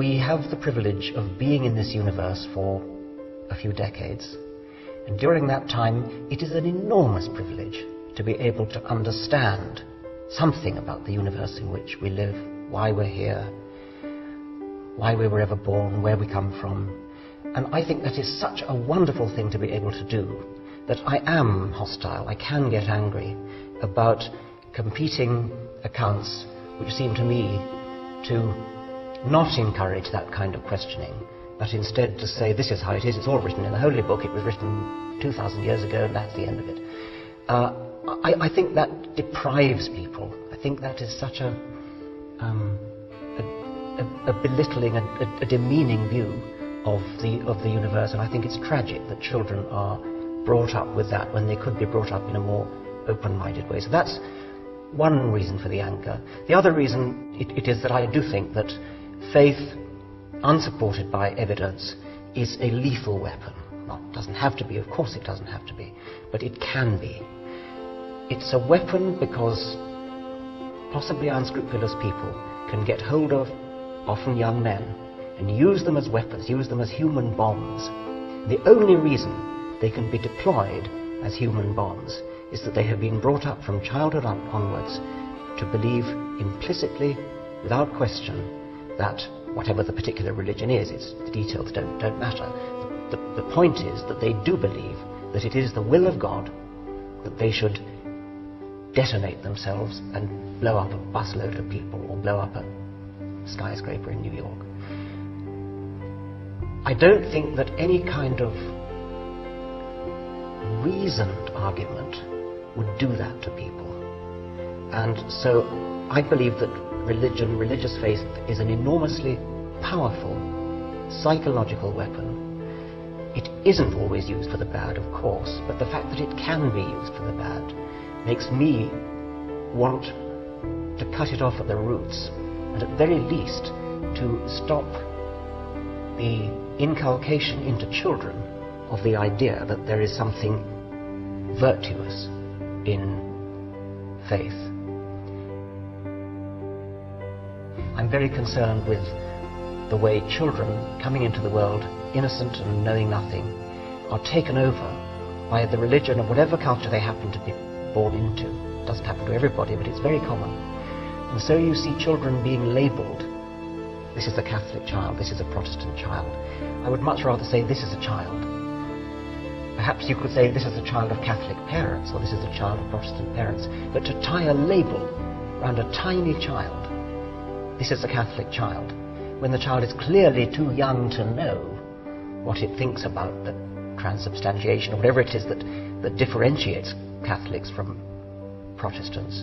we have the privilege of being in this universe for a few decades, and during that time it is an enormous privilege to be able to understand something about the universe in which we live, why we're here, why we were ever born, where we come from. And I think that is such a wonderful thing to be able to do, that I am hostile, I can get angry about competing accounts which seem to me to not encourage that kind of questioning, but instead to say, this is how it is, it's all written in the Holy Book, it was written 2,000 years ago, and that's the end of it. I think that deprives people. I think that is such a belittling, a demeaning view of the universe, and I think it's tragic that children are brought up with that when they could be brought up in a more open-minded way. So that's one reason for the anger. The other reason it is that I do think that faith, unsupported by evidence, is a lethal weapon. Well, it doesn't have to be, of course it doesn't have to be, but it can be. It's a weapon because possibly unscrupulous people can get hold of often young men and use them as weapons, use them as human bombs. The only reason they can be deployed as human bombs is that they have been brought up from childhood onwards to believe implicitly, without question, that whatever the particular religion is, the details don't matter. The point is that they do believe that it is the will of God that they should detonate themselves and blow up a busload of people or blow up a skyscraper in New York. I don't think that any kind of reasoned argument would do that to people. And so I believe that religion, religious faith, is an enormously powerful psychological weapon. It isn't always used for the bad, of course, but the fact that it can be used for the bad makes me want to cut it off at the roots, and at very least to stop the inculcation into children of the idea that there is something virtuous in faith. I'm very concerned with the way children coming into the world innocent and knowing nothing are taken over by the religion of whatever culture they happen to be born into. It doesn't happen to everybody, but it's very common. And so you see children being labelled. This is a Catholic child, this is a Protestant child. I would much rather say this is a child. Perhaps you could say this is a child of Catholic parents, or this is a child of Protestant parents. But to tie a label around a tiny child, this is a Catholic child, when the child is clearly too young to know what it thinks about the transubstantiation, or whatever it is that differentiates Catholics from Protestants.